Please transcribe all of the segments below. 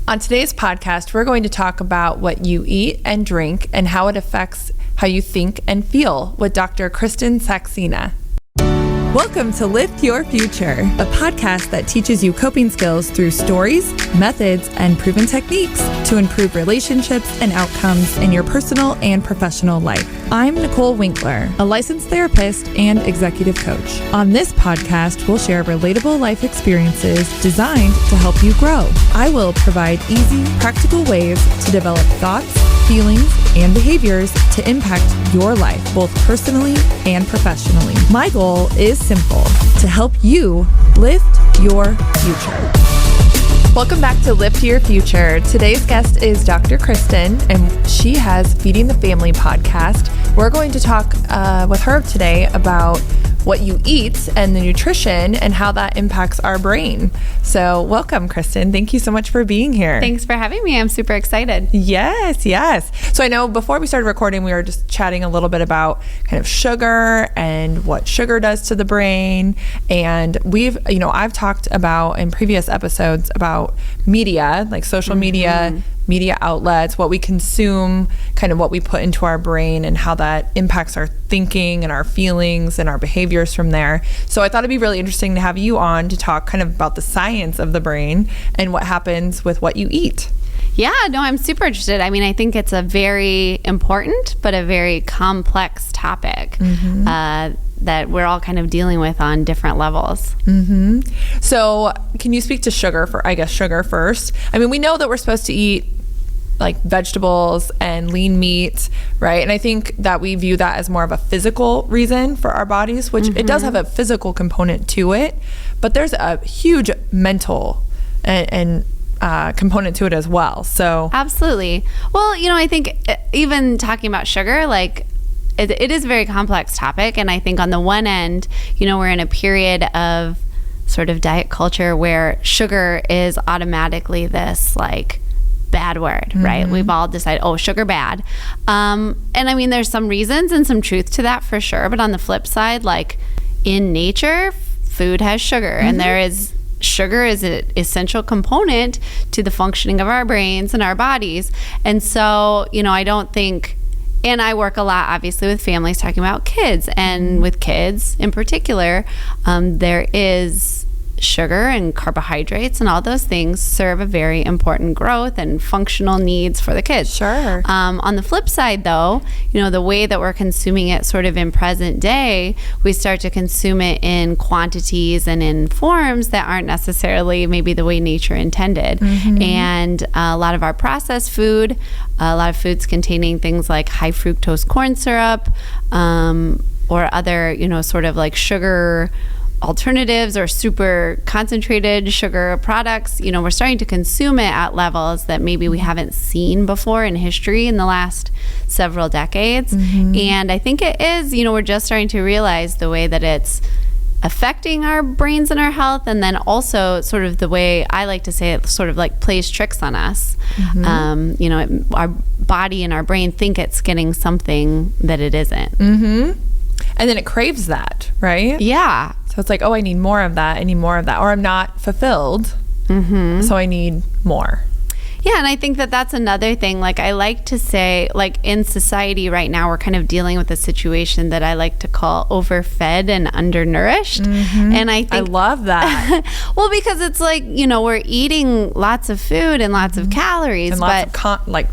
On today's podcast, we're going to talk about what you eat and drink and how it affects how you think and feel with Dr. Kristin Saxena. Welcome to Lift Your Future, a podcast that teaches you coping skills through stories, methods, and proven techniques to improve relationships and outcomes in your personal and professional life. I'm Nicole Winkler, a licensed therapist and executive coach. On this podcast, we'll share relatable life experiences designed to help you grow. I will provide easy, practical ways to develop thoughts, feelings, and behaviors to impact your life, both personally and professionally. My goal is simple: to help you lift your future. Welcome back to Lift Your Future. Today's guest is Dr. Kristin, and she has Feeding the Family podcast. We're going to talk with her today about what you eat and the nutrition and how that impacts our brain. So welcome, Kristin. Thank you so much for being here. Thanks for having me. I'm super excited. Yes. So I know before we started recording, we were just chatting a little bit about kind of sugar and what sugar does to the brain. And I've talked about in previous episodes about media, like social media outlets, what we consume, kind of what we put into our brain and how that impacts our thinking and our feelings and our behaviors from there. So I thought it'd be really interesting to have you on to talk kind of about the science of the brain and what happens with what you eat. Yeah, no, I'm super interested. I mean, I think it's a very important but a very complex topic that we're all kind of dealing with on different levels. So can you speak to sugar first? I mean, we know that we're supposed to eat like vegetables and lean meat, right? And I think that we view that as more of a physical reason for our bodies, which it does have a physical component to it, but there's a huge mental and component to it as well. So absolutely. Well, I think even talking about sugar, like it is a very complex topic. And I think on the one end, we're in a period of sort of diet culture where sugar is automatically this like bad word, right? We've all decided, sugar bad. And I mean, there's some reasons and some truth to that for sure. But on the flip side, like in nature, food has sugar and sugar is an essential component to the functioning of our brains and our bodies. And so, I don't think, and I work a lot obviously with families talking about kids, and with kids in particular, there is sugar and carbohydrates and all those things serve a very important growth and functional needs for the kids. Sure. On the flip side though, the way that we're consuming it sort of in present day, we start to consume it in quantities and in forms that aren't necessarily maybe the way nature intended. And a lot of our processed food, a lot of foods containing things like high fructose corn syrup, or other, sort of like sugar alternatives or super concentrated sugar products, we're starting to consume it at levels that maybe we haven't seen before in history in the last several decades. And I think it is, we're just starting to realize the way that it's affecting our brains and our health, and then also sort of the way I like to say it sort of like plays tricks on us. Our body and our brain think it's getting something that it isn't. And then it craves that, right? Yeah. So it's like, I need more of that, or I'm not fulfilled, so I need more. Yeah, and I think that that's another thing. Like I like to say, like in society right now, we're kind of dealing with a situation that I like to call overfed and undernourished. And I think I love that. Well, because it's like, we're eating lots of food and lots of calories, and lots of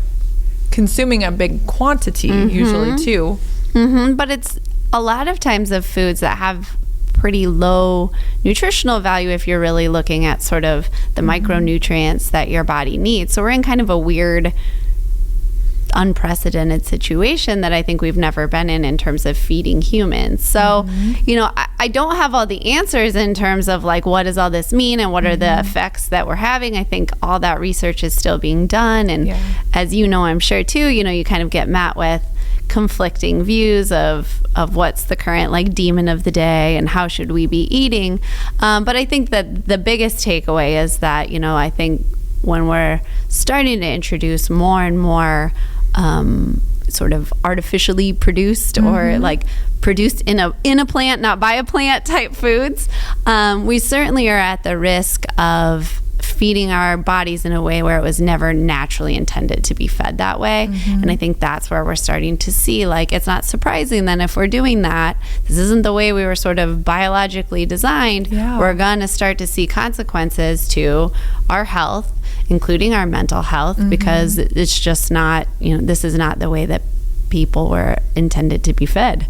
consuming a big quantity usually too. But it's a lot of times of foods that have pretty low nutritional value if you're really looking at sort of the micronutrients that your body needs. So we're in kind of a weird, unprecedented situation that I think we've never been in terms of feeding humans. So, I don't have all the answers in terms of like, what does all this mean and what are the effects that we're having? I think all that research is still being done. And as I'm sure too, you kind of get met with conflicting views of what's the current like demon of the day and how should we be eating. But I think that the biggest takeaway is that, I think when we're starting to introduce more and more sort of artificially produced or like produced in a plant, not by a plant type foods, we certainly are at the risk of feeding our bodies in a way where it was never naturally intended to be fed that way. And I think that's where we're starting to see, like, it's not surprising then if we're doing that, this isn't the way we were sort of biologically designed. We're going to start to see consequences to our health, including our mental health, because it's just not, this is not the way that people were intended to be fed.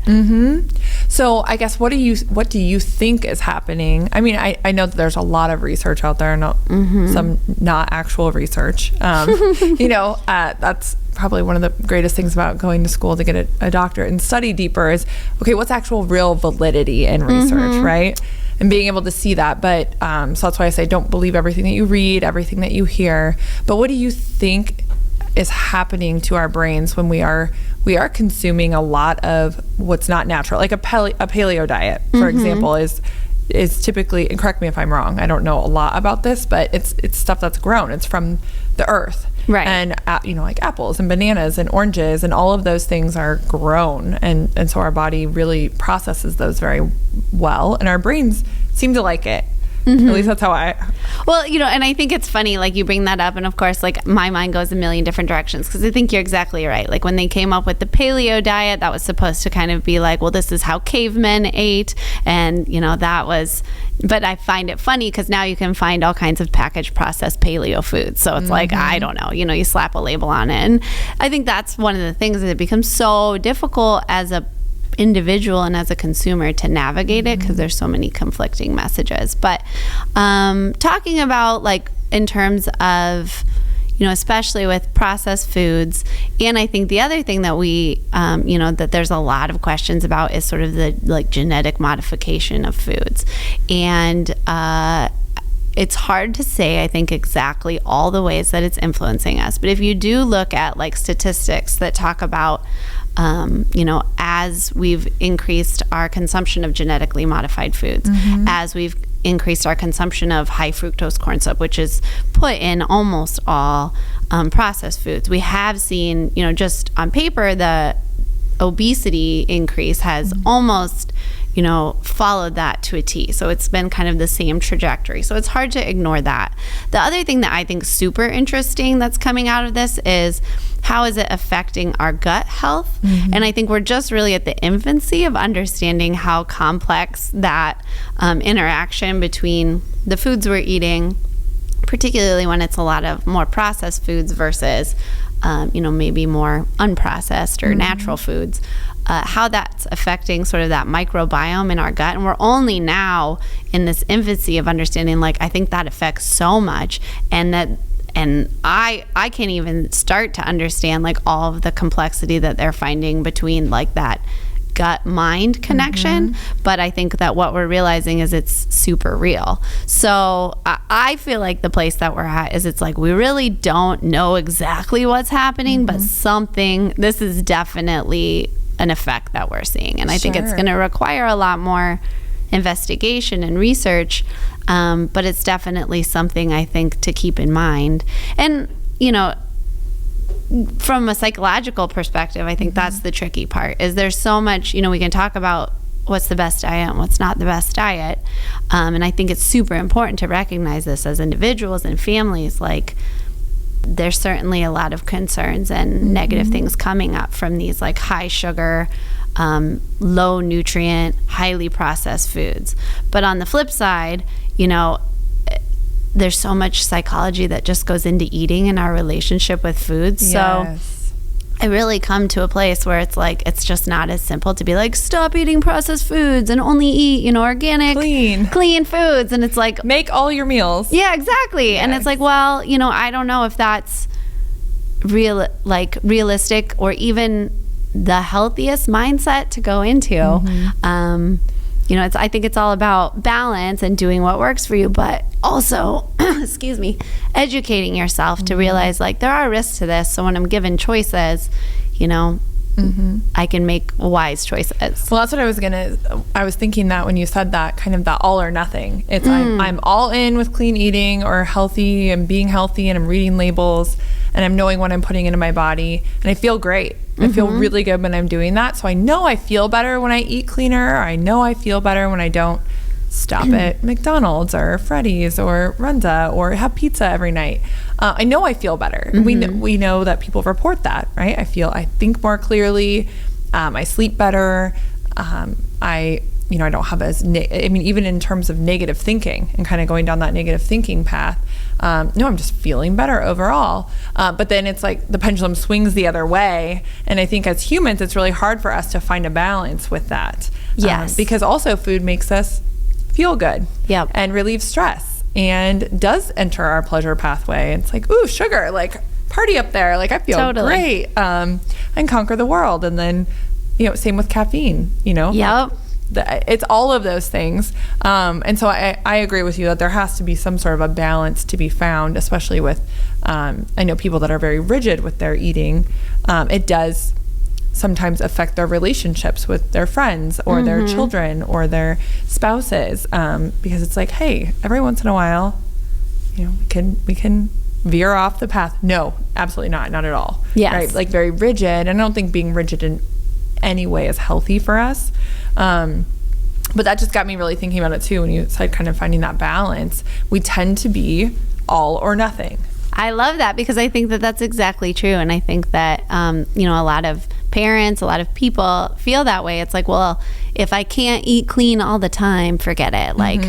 So I guess what do you think is happening? I mean, I know that there's a lot of research out there, some not actual research. That's probably one of the greatest things about going to school to get a doctorate and study deeper is, okay, what's actual real validity in research, right? And being able to see that. But so that's why I say don't believe everything that you read, everything that you hear. But what do you think is happening to our brains when we are consuming a lot of what's not natural? Like a paleo diet, for example, is typically, and correct me if I'm wrong, I don't know a lot about this, but it's stuff that's grown. It's from the earth. Right. And like apples and bananas and oranges and all of those things are grown, and so our body really processes those very well, and our brains seem to like it. At least that's how Well, and I think it's funny, like you bring that up, and of course, like my mind goes a million different directions, because I think you're exactly right. Like when they came up with the paleo diet, that was supposed to kind of be like, well, this is how cavemen ate, and that was, but I find it funny because now you can find all kinds of packaged processed paleo foods. So it's like, I don't know, you slap a label on it. And I think that's one of the things that it becomes so difficult as a individual and as a consumer to navigate it, because there's so many conflicting messages. But talking about, like, in terms of, especially with processed foods, and I think the other thing that we that there's a lot of questions about is sort of the, like, genetic modification of foods. And it's hard to say, I think, exactly all the ways that it's influencing us. But if you do look at, like, statistics that talk about as we've increased our consumption of genetically modified foods, as we've increased our consumption of high fructose corn syrup, which is put in almost all processed foods, we have seen, just on paper, the obesity increase has almost followed that to a T. So it's been kind of the same trajectory. So it's hard to ignore that. The other thing that I think is super interesting that's coming out of this is, how is it affecting our gut health? And I think we're just really at the infancy of understanding how complex that interaction between the foods we're eating, particularly when it's a lot of more processed foods versus maybe more unprocessed or natural foods, how that's affecting sort of that microbiome in our gut. And we're only now in this infancy of understanding, like, I think that affects so much, and I can't even start to understand, like, all of the complexity that they're finding between, like, that gut-mind connection. But I think that what we're realizing is it's super real. So I feel like the place that we're at is, it's like we really don't know exactly what's happening, but this is definitely an effect that we're seeing. And I think it's going to require a lot more investigation and research, but it's definitely something, I think, to keep in mind. And from a psychological perspective, I think that's the tricky part, is there's so much, we can talk about what's the best diet and what's not the best diet, and I think it's super important to recognize this as individuals and families. Like, there's certainly a lot of concerns and negative things coming up from these, like, high sugar, low nutrient, highly processed foods. But on the flip side, there's so much psychology that just goes into eating and our relationship with foods. So I really come to a place where it's like, it's just not as simple to be like, stop eating processed foods and only eat, organic, clean foods. And it's like, make all your meals. Yeah, exactly. Yes. And it's like, well, I don't know if that's realistic or even the healthiest mindset to go into. I think it's all about balance and doing what works for you, but also, educating yourself to realize, like, there are risks to this. So when I'm given choices, I can make wise choices. Well, that's what I was thinking that when you said that, kind of that all or nothing. It's I'm all in with clean eating or healthy and being healthy, and I'm reading labels and I'm knowing what I'm putting into my body, and I feel great. I feel really good when I'm doing that. So I know I feel better when I eat cleaner, or I know I feel better when I don't stop at McDonald's or Freddy's or Runza or have pizza every night, I know I feel better. We know that people report that, right? I think more clearly. I sleep better. I don't have even in terms of negative thinking and kind of going down that negative thinking path, I'm just feeling better overall. But then it's like the pendulum swings the other way. And I think as humans, it's really hard for us to find a balance with that. Yes. Because also food makes us feel good. Yep. And relieve stress and does enter our pleasure pathway. It's like, ooh, sugar, like party up there. Like I feel great. I can conquer the world. And then, same with caffeine, Yep. It's all of those things. And so I agree with you that there has to be some sort of a balance to be found, especially with, I know people that are very rigid with their eating. It does sometimes affect their relationships with their friends or their children or their spouses, because it's like, hey, every once in a while, we can veer off the path. No, absolutely not at all. Yes. Right? Like very rigid. And I don't think being rigid in any way is healthy for us. But that just got me really thinking about it too. When you said kind of finding that balance, we tend to be all or nothing. I love that because I think that that's exactly true. And I think that, a lot of parents, a lot of people feel that way. It's like, well, if I can't eat clean all the time, forget it. Like,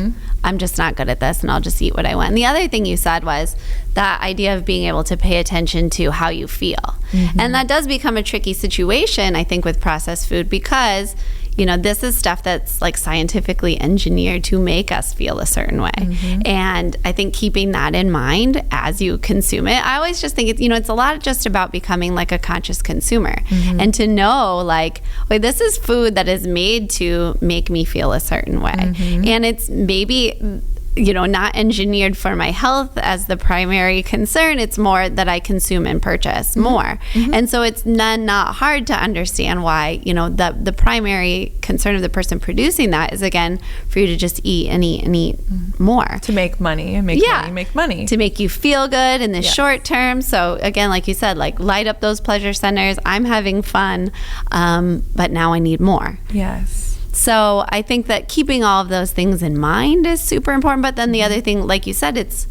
I'm just not good at this and I'll just eat what I want. And the other thing you said was that idea of being able to pay attention to how you feel. And that does become a tricky situation, I think, with processed food because this is stuff that's like scientifically engineered to make us feel a certain way. And I think keeping that in mind as you consume it, I always just think it's a lot just about becoming like a conscious consumer and to know like, wait, this is food that is made to make me feel a certain way. And it's maybe not engineered for my health as the primary concern. It's more that I consume and purchase more. And so it's not hard to understand why, the primary concern of the person producing that is, again, for you to just eat and eat and eat more. To make money and make money. To make you feel good in the short term. So again, like you said, like light up those pleasure centers. I'm having fun, but now I need more. Yes. So I think that keeping all of those things in mind is super important. But then the other thing, like you said, it's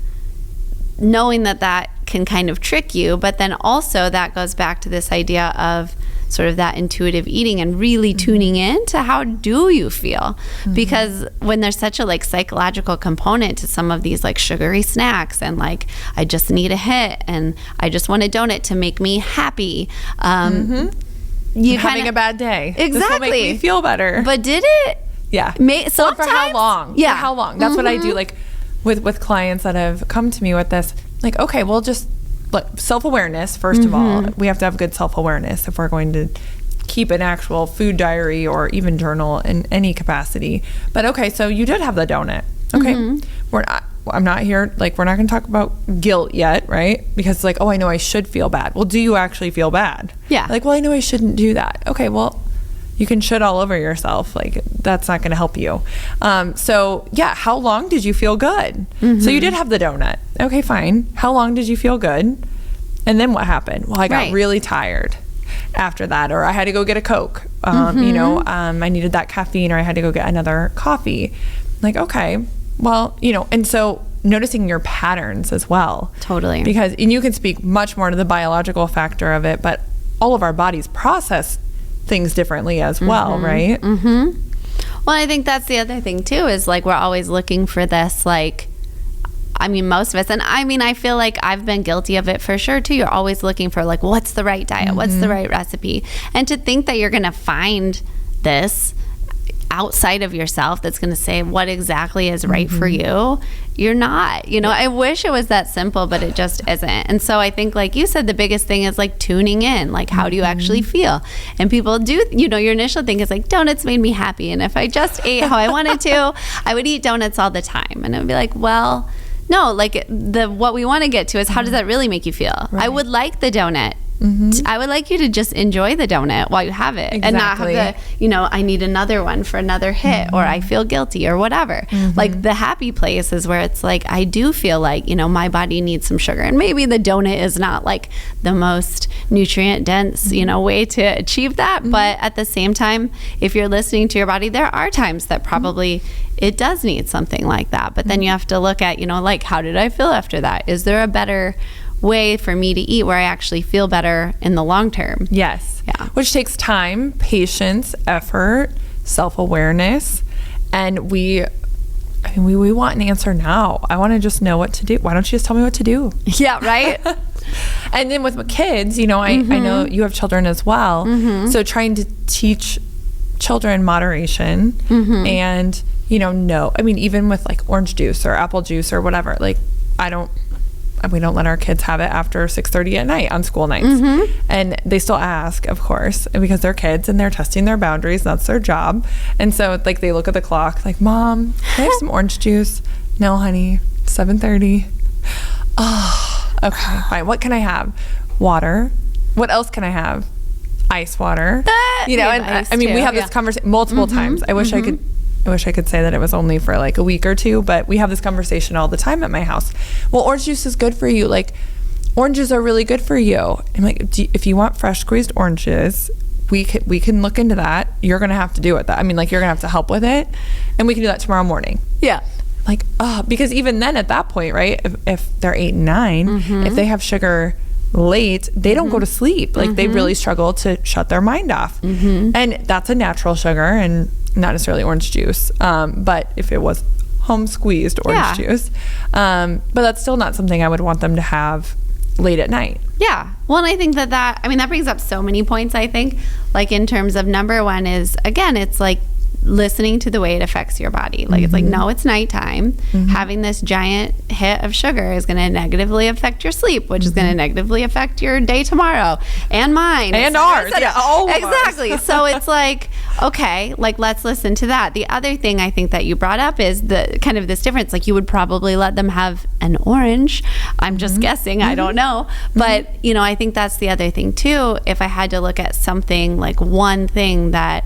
knowing that can kind of trick you. But then also that goes back to this idea of sort of that intuitive eating and really tuning in to how do you feel? Because when there's such a like psychological component to some of these like sugary snacks and like I just need a hit and I just want a donut to make me happy. You having a bad day. Exactly. This will make me feel better. But did it? Yeah. Sometimes. For how long? Yeah. For how long? That's what I do. Like with clients that have come to me with this. Like, okay, well, just self-awareness. First of all, we have to have good self-awareness if we're going to keep an actual food diary or even journal in any capacity. But okay, so you did have the donut. Okay, I'm not here, like, we're not going to talk about guilt yet, right? Because it's like, oh, I know I should feel bad. Well, do you actually feel bad? Yeah. Like, well, I know I shouldn't do that. Okay, well, you can should all over yourself. Like, that's not going to help you. So, yeah, how long did you feel good? So you did have the donut. Okay, fine. How long did you feel good? And then what happened? Well, I got really tired after that, or I had to go get a Coke. I needed that caffeine, or I had to go get another coffee. Like, okay. Well, and so noticing your patterns as well. Totally. And you can speak much more to the biological factor of it, but all of our bodies process things differently as well, right? Well, I think that's the other thing too, is like we're always looking for this, like, I mean, most of us, and I mean, I feel like I've been guilty of it for sure too. You're always looking for like, what's the right diet? What's the right recipe? And to think that you're going to find this outside of yourself that's going to say what exactly is right for you, you're not. I wish it was that simple, but it just isn't. And so I think, like you said, the biggest thing is like tuning in, like how do you actually feel? And people do, your initial thing is like, donuts made me happy, and if I just ate how I wanted to, I would eat donuts all the time. And it would be like, well, no, like what we want to get to is how does that really make you feel? I would like the donut I would like you to just enjoy the donut while you have it and not have the, I need another one for another hit or I feel guilty or whatever. Like the happy place is where it's like, I do feel like, my body needs some sugar, and maybe the donut is not like the most nutrient dense, way to achieve that. But at the same time, if you're listening to your body, there are times that probably it does need something like that. But then you have to look at, like, how did I feel after that? Is there a better way for me to eat where I actually feel better in the long term? Yes. Yeah. Which takes time, patience, effort, self-awareness. And we want an answer now. I want to just know what to do. Why don't you just tell me what to do? Yeah, right? And then with kids, I know you have children as well. So trying to teach children moderation and, even with like orange juice or apple juice or whatever, like we don't let our kids have it after 6:30 at night on school nights. And they still ask, of course, because they're kids and they're testing their boundaries. That's their job. And so like they look at the clock like, Mom, can I have some orange juice? No, honey, 7:30. Oh, okay, fine. What can I have? Water. What else can I have? Ice water. We have this conversation multiple times. I wish I could say that it was only for like a week or two, but we have this conversation all the time at my house. Well, orange juice is good for you. Like, oranges are really good for you. I'm like, if you want fresh squeezed oranges, we can look into that. You're going to have to do it. You're going to have to help with it. And we can do that tomorrow morning. Yeah. Like, because even then at that point, right, if they're 8 and 9, if they have sugar late, they don't go to sleep. Like they really struggle to shut their mind off. And that's a natural sugar and not necessarily orange juice. But if it was home squeezed orange juice, but that's still not something I would want them to have late at night. Yeah. Well, and I think that brings up so many points, I think, like in terms of number one is, again, it's like listening to the way it affects your body. Like it's like, no, it's nighttime. Having this giant hit of sugar is going to negatively affect your sleep, which is going to negatively affect your day tomorrow and mine and ours. Yeah, all exactly. So it's like, okay, like let's listen to that. The other thing I think that you brought up is the kind of this difference. Like you would probably let them have an orange. I'm just guessing. I don't know. But, I think that's the other thing too. If I had to look at something like one thing that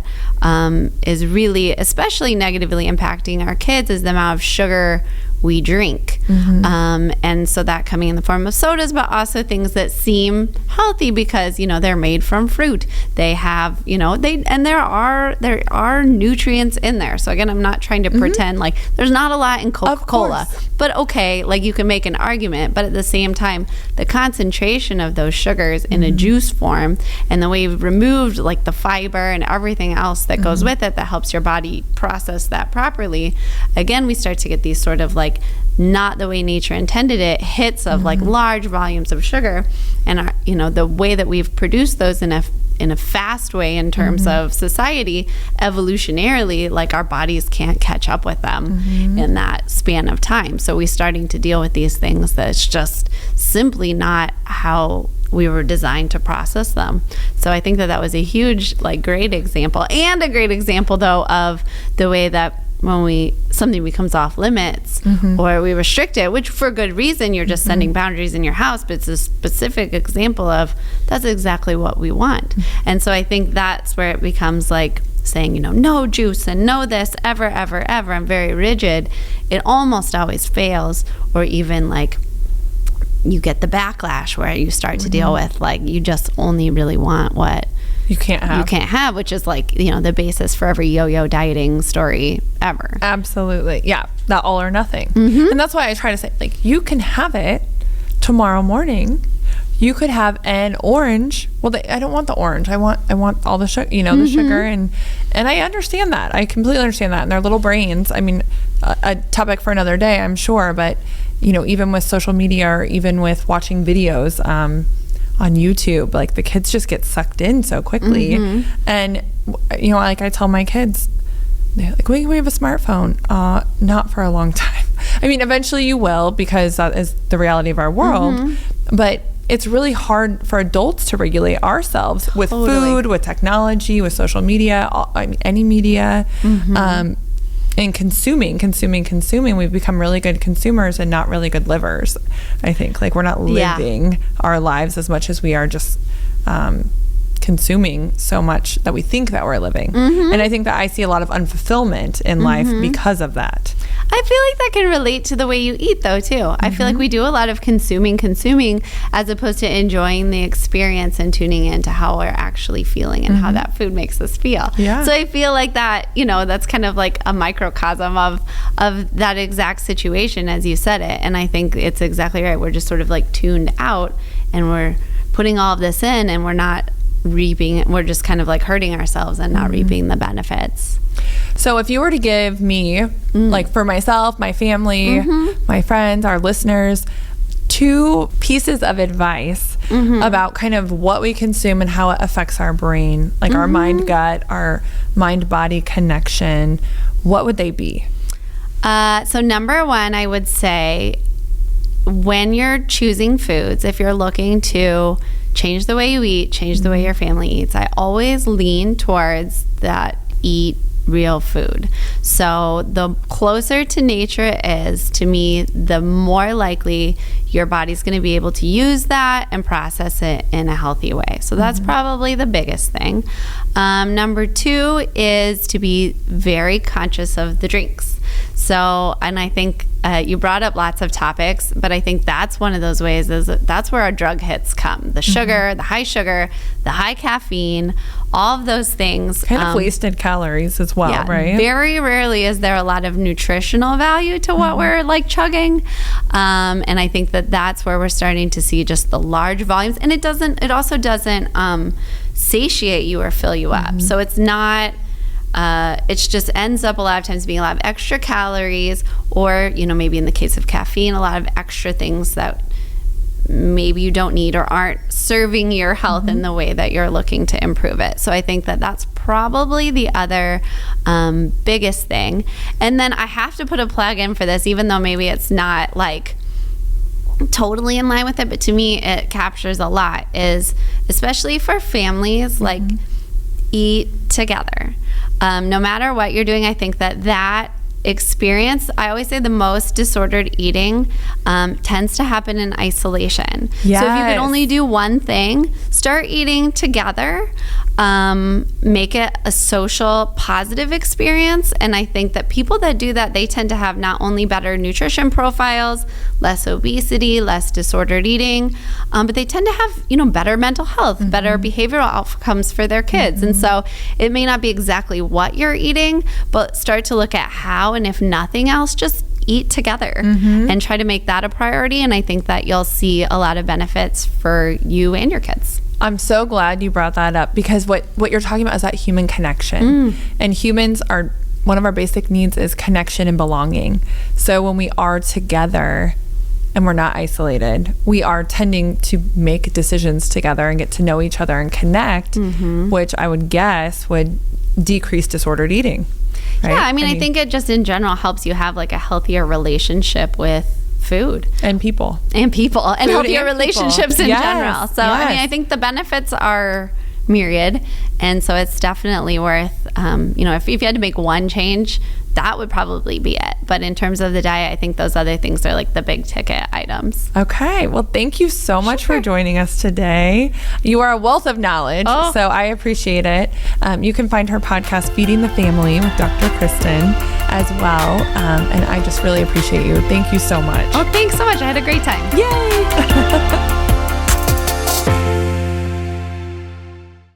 is really especially negatively impacting our kids is the amount of sugar we drink. And so that coming in the form of sodas, but also things that seem healthy because, they're made from fruit. They have, there are nutrients in there. So again, I'm not trying to pretend like there's not a lot in Coca-Cola, but okay, like you can make an argument, but at the same time, the concentration of those sugars in a juice form and the way you've removed like the fiber and everything else that goes with it that helps your body process that properly. Again, we start to get these sort of like not the way nature intended it hits of like large volumes of sugar, and the way that we've produced those in a fast way in terms of society, evolutionarily, like our bodies can't catch up with them in that span of time. So we're starting to deal with these things that's just simply not how we were designed to process them. So I think that was a huge, like, great example, and a great example though of the way that when something becomes off limits or we restrict it, which for good reason, you're just sending boundaries in your house, but it's a specific example of that's exactly what we want. And so I think that's where it becomes like saying, no juice and no this ever, ever, ever. I'm very rigid. It almost always fails, or even like you get the backlash where you start to deal with like you just only really want what you can't have, which is like, the basis for every yo-yo dieting story ever. Absolutely. Yeah. That all or nothing. And that's why I try to say, like, you can have it tomorrow morning. You could have an orange. Well, I don't want the orange. I want all the sugar, the sugar. And I understand that. I completely understand that. And their little brains, I mean, a topic for another day, I'm sure. But, even with social media or even with watching videos, on YouTube, like the kids just get sucked in so quickly. And like I tell my kids, they're like, when can we have a smartphone? Not for a long time. I mean, eventually you will, because that is the reality of our world, but it's really hard for adults to regulate ourselves with food, with technology, with social media, any media. in consuming, we've become really good consumers and not really good livers. I think like we're not living our lives as much as we are just consuming so much that we think that we're living. And I think that I see a lot of unfulfillment in life because of that. I feel like that can relate to the way you eat though too. I feel like we do a lot of consuming as opposed to enjoying the experience and tuning into how we're actually feeling and how that food makes us feel. Yeah. So I feel like that, that's kind of like a microcosm of that exact situation as you said it. And I think it's exactly right. We're just sort of like tuned out and we're putting all of this in and we're not reaping, we're just kind of like hurting ourselves and not reaping the benefits. So if you were to give me, like for myself, my family, my friends, our listeners, 2 pieces of advice about kind of what we consume and how it affects our brain, like our mind-gut, our mind-body connection, what would they be? So number 1, I would say when you're choosing foods, if you're looking to change the way you eat, change the way your family eats, I always lean towards that eat real food. So the closer to nature is, to me, the more likely your body's going to be able to use that and process it in a healthy way. So that's probably the biggest thing. Number 2 is to be very conscious of the drinks. So, and I think you brought up lots of topics, but I think that's one of those ways that's where our drug hits come. The sugar, the high caffeine, all of those things. Kind of wasted calories as well, right? Very rarely is there a lot of nutritional value to what we're like chugging. And I think that's where we're starting to see just the large volumes. And it also doesn't satiate you or fill you up. So it's not, it just ends up a lot of times being a lot of extra calories, or maybe in the case of caffeine, a lot of extra things that maybe you don't need or aren't serving your health in the way that you're looking to improve it. So I think that's probably the other biggest thing. And then I have to put a plug in for this, even though maybe it's not like totally in line with it, but to me it captures a lot, is especially for families, like eat together. No matter what you're doing, I think that experience, I always say the most disordered eating tends to happen in isolation. Yes. So if you could only do one thing, start eating together. Make it a social, positive experience. And I think that people that do that, they tend to have not only better nutrition profiles, less obesity, less disordered eating, but they tend to have, better mental health, better behavioral outcomes for their kids. And so it may not be exactly what you're eating, but start to look at how, and if nothing else, just eat together and try to make that a priority. And I think that you'll see a lot of benefits for you and your kids. I'm so glad you brought that up, because what you're talking about is that human connection. And humans are, one of our basic needs is connection and belonging. So when we are together and we're not isolated, we are tending to make decisions together and get to know each other and connect, which I would guess would decrease disordered eating. Right? Yeah, I mean, I think it just in general helps you have like a healthier relationship with food and people and healthier relationships in general. So I mean, I think the benefits are myriad, and so it's definitely worth if you had to make one change, that would probably be it. But in terms of the diet, I think those other things are like the big ticket items. Okay, well, thank you so much for joining us today. You are a wealth of knowledge, so I appreciate it. You can find her podcast, Feeding the Family with Dr. Kristin, as well. And I just really appreciate you. Thank you so much. Oh, thanks so much. I had a great time. Yay!